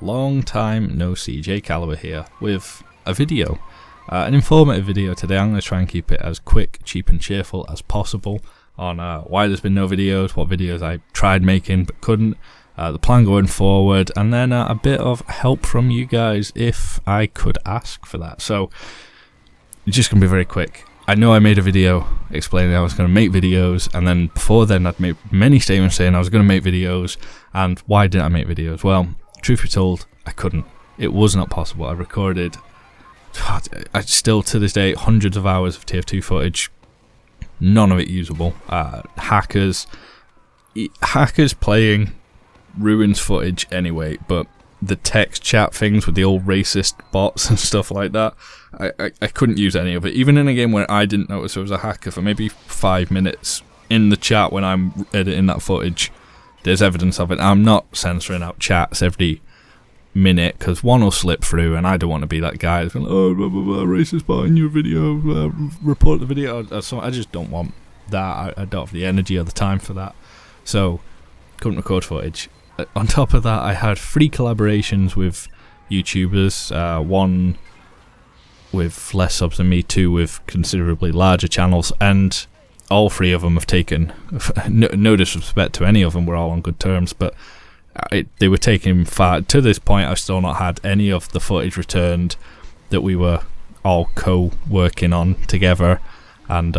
Long time no see, J Caliber here with a video, an informative video today. I'm going to try and keep it as quick, cheap and cheerful as possible on why there's been no videos, what videos I tried making but couldn't, the plan going forward, and then a bit of help from you guys if I could ask for that. So it's just going to be very quick. I know I made a video explaining I was going to make videos, and then before then I'd made many statements saying I was going to make videos, and why didn't I make videos? Well, truth be told, I couldn't. It was not possible. I recorded, I still to this day, hundreds of hours of TF2 footage, none of it usable. Hackers playing ruins footage anyway, but the text chat things with the old racist bots and stuff like that, I couldn't use any of it. Even in a game where I didn't notice there was a hacker for maybe 5 minutes in the chat when I'm editing that footage, there's evidence of it. I'm not censoring out chats every minute because one will slip through, and I don't want to be that guy that's going, oh, blah, blah, blah, racist bot in your video, report the video. I just don't want that. I don't have the energy or the time for that. So, couldn't record footage. On top of that, I had 3 collaborations with YouTubers, one with less subs than me, 2 with considerably larger channels, and all 3 of them have taken, no disrespect to any of them, we're all on good terms, but they were taking far. To this point, I've still not had any of the footage returned that we were all co-working on together. And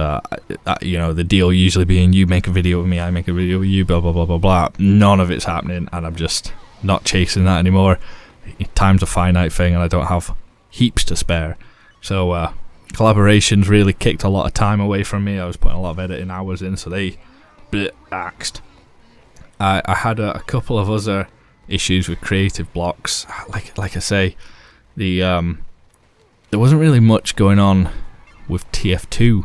you know, the deal usually being you make a video with me, I make a video with you, blah blah blah blah blah. None of it's happening, and I'm just not chasing that anymore. Time's a finite thing, and I don't have heaps to spare. So collaborations really kicked a lot of time away from me. I was putting a lot of editing hours in, so they axed. I had a couple of other issues with creative blocks. Like I say, there wasn't really much going on with TF2.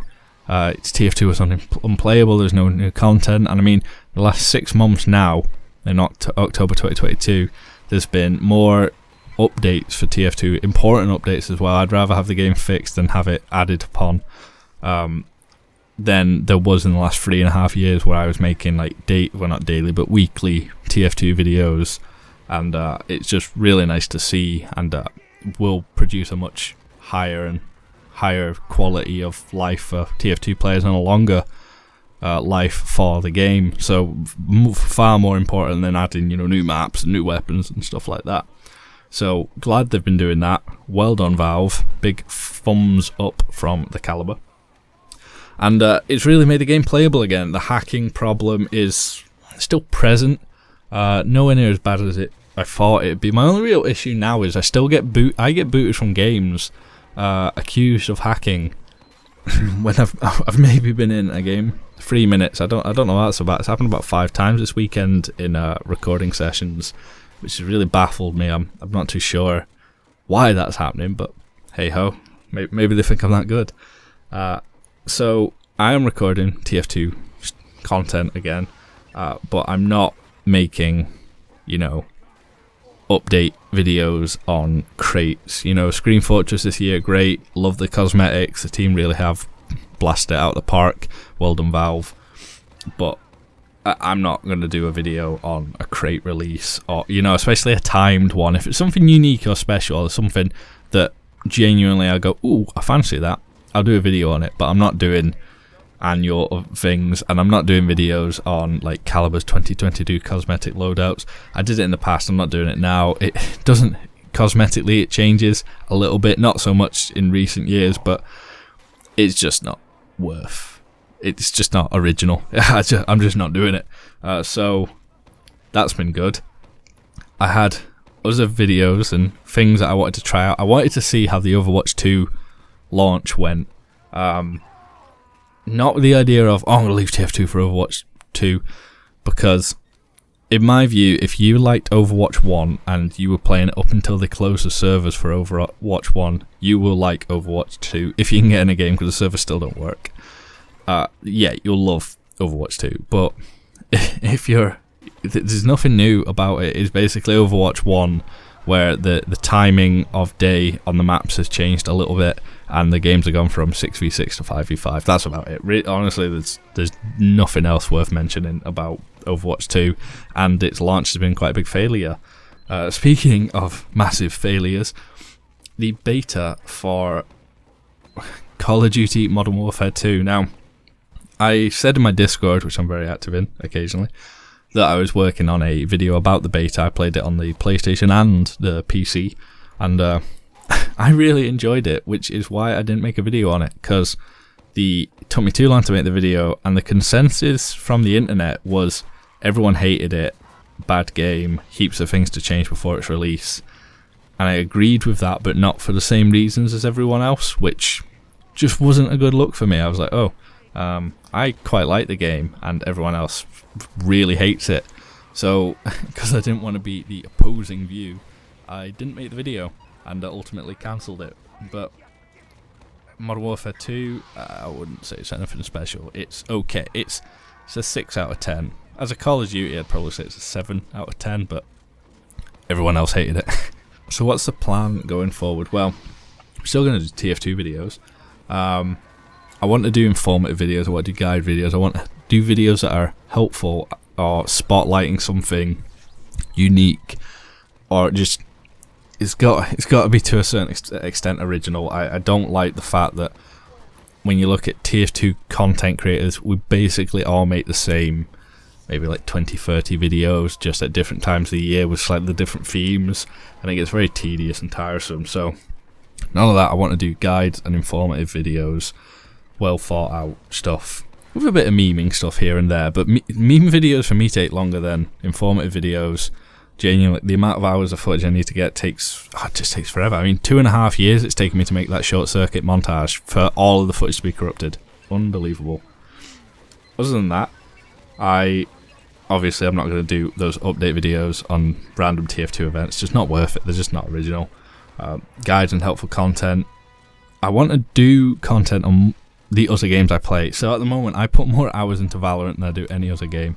TF2 was unplayable, there's no new content, and I mean, the last 6 months now, in October 2022, there's been more updates for TF2, important updates as well. I'd rather have the game fixed than have it added upon than there was in the last 3.5 years where I was making like not daily, but weekly TF2 videos, and it's just really nice to see, and will produce a much higher quality of life for TF2 players and a longer life for the game. So far more important than adding, you know, new maps and new weapons and stuff like that. So glad they've been doing that. Well done, Valve. Big thumbs up from the Caliber. And it's really made the game playable again. The hacking problem is still present. Nowhere near as bad as I thought it'd be. My only real issue now is I get booted from games accused of hacking when I've maybe been in a game 3 minutes. I don't know what that's about. It's happened about 5 times this weekend in recording sessions, which has really baffled me. I'm not too sure why that's happening, but hey ho, maybe they think I'm that good. So I am recording TF2 content again, but I'm not making, you know, update videos on crates. You know, Screen Fortress this year, great, love the cosmetics, the team really have blasted it out of the park, well done Valve, but I'm not going to do a video on a crate release, or, you know, especially a timed one. If it's something unique or special, or something that genuinely I go, ooh, I fancy that, I'll do a video on it, but I'm not doing annual things, and I'm not doing videos on like Caliber's 2022 cosmetic loadouts. I did it in the past, I'm not doing it now. It doesn't, cosmetically it changes a little bit, not so much in recent years, but it's just not it's just not original. I'm just not doing it. So that's been good. I had other videos and things that I wanted to try out. I wanted to see how the Overwatch 2 launch went. Not with the idea of, oh, I'm going to leave TF2 for Overwatch 2, because in my view, if you liked Overwatch 1 and you were playing it up until they closed the servers for Overwatch 1, you will like Overwatch 2 if you can get in a game, because the servers still don't work. Yeah, you'll love Overwatch 2, but if there's nothing new about it. It's basically Overwatch 1, where the timing of day on the maps has changed a little bit, and the games have gone from 6v6 to 5v5. That's about it. Honestly, there's nothing else worth mentioning about Overwatch 2, and its launch has been quite a big failure. Speaking of massive failures, the beta for Call of Duty Modern Warfare 2. Now, I said in my Discord, which I'm very active in occasionally, that I was working on a video about the beta. I played it on the PlayStation and the PC, and I really enjoyed it, which is why I didn't make a video on it, because it took me too long to make the video, and the consensus from the internet was everyone hated it, bad game, heaps of things to change before its release. And I agreed with that, but not for the same reasons as everyone else, which just wasn't a good look for me. I was like, oh, I quite like the game, and everyone else really hates it. So, because I didn't want to be the opposing view, I didn't make the video, and I ultimately cancelled it. But Modern Warfare 2, I wouldn't say it's anything special. It's okay. It's a 6 out of 10. As a Call of Duty, I'd probably say it's a 7 out of 10, but everyone else hated it. So what's the plan going forward? Well, I'm still going to do TF2 videos. I want to do informative videos, I want to do guide videos, I want to do videos that are helpful or spotlighting something unique, or just it's got to be to a certain extent original. I don't like the fact that when you look at TF2 content creators, we basically all make the same, maybe like 20-30 videos just at different times of the year with slightly different themes, and it gets very tedious and tiresome. So none of that. I want to do guides and informative videos, well thought out stuff with a bit of memeing stuff here and there, but meme videos for me take longer than informative videos. Genuinely, the amount of hours of footage I need to get it just takes forever. I mean, 2.5 years it's taken me to make that short circuit montage for all of the footage to be corrupted. Unbelievable. Other than that, I'm not going to do those update videos on random TF2 events. It's just not worth it. They're just not original. Guides and helpful content. I want to do content on the other games I play. So at the moment, I put more hours into Valorant than I do any other game.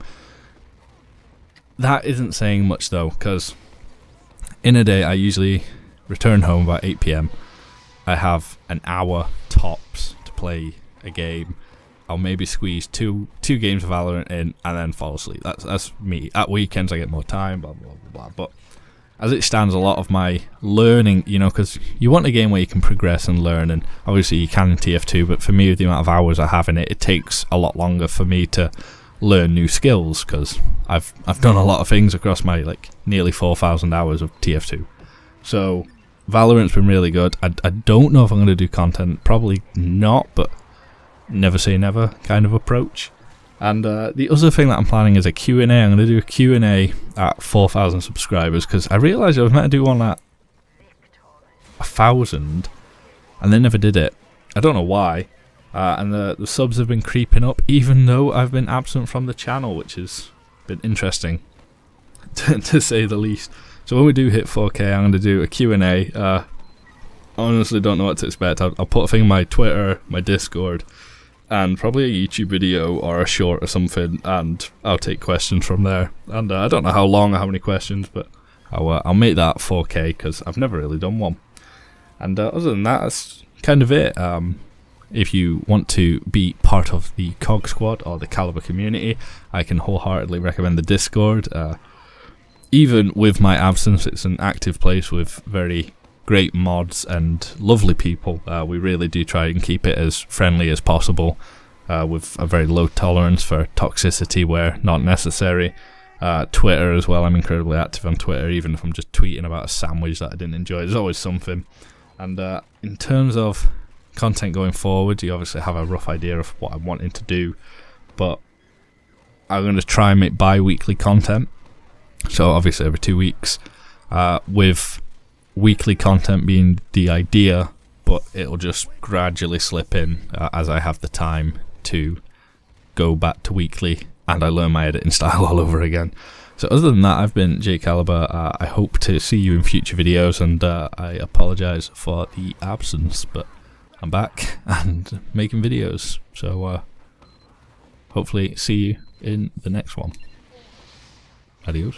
That isn't saying much though, because in a day I usually return home about 8 PM. I have an hour tops to play a game. I'll maybe squeeze two games of Valorant in and then fall asleep. That's me. At weekends I get more time, blah blah blah blah. But as it stands, a lot of my learning, because you want a game where you can progress and learn, and obviously you can in TF2, but for me, with the amount of hours I have in it, it takes a lot longer for me to learn new skills, because I've done a lot of things across my nearly 4,000 hours of TF2. So Valorant's been really good. I don't know if I'm going to do content, probably not, but never say never kind of approach. And the other thing that I'm planning is a Q&A. I'm going to do a Q&A at 4,000 subscribers, because I realised I was meant to do one at 1,000 and they never did it. I don't know why. And the subs have been creeping up even though I've been absent from the channel, which has been interesting to say the least. So when we do hit 4K, I'm going to do a Q&A. I honestly don't know what to expect. I'll put a thing on my Twitter, my Discord, and probably a YouTube video or a short or something, and I'll take questions from there. And I don't know how long or how many questions, but I'll make that 4K because I've never really done one. And other than that, that's kind of it. If you want to be part of the COG squad or the Caliber community, I can wholeheartedly recommend the Discord. Even with my absence, it's an active place with very great mods and lovely people. We really do try and keep it as friendly as possible, with a very low tolerance for toxicity where not necessary. Twitter as well, I'm incredibly active on Twitter, even if I'm just tweeting about a sandwich that I didn't enjoy. There's always something. And in terms of content going forward, you obviously have a rough idea of what I'm wanting to do, but I'm going to try and make bi-weekly content, so obviously every 2 weeks, with weekly content being the idea, but it'll just gradually slip in as I have the time to go back to weekly and I learn my editing style all over again. So other than that, I've been Jay Caliber. I hope to see you in future videos, and I apologise for the absence, but I'm back and making videos, so hopefully see you in the next one. Adios.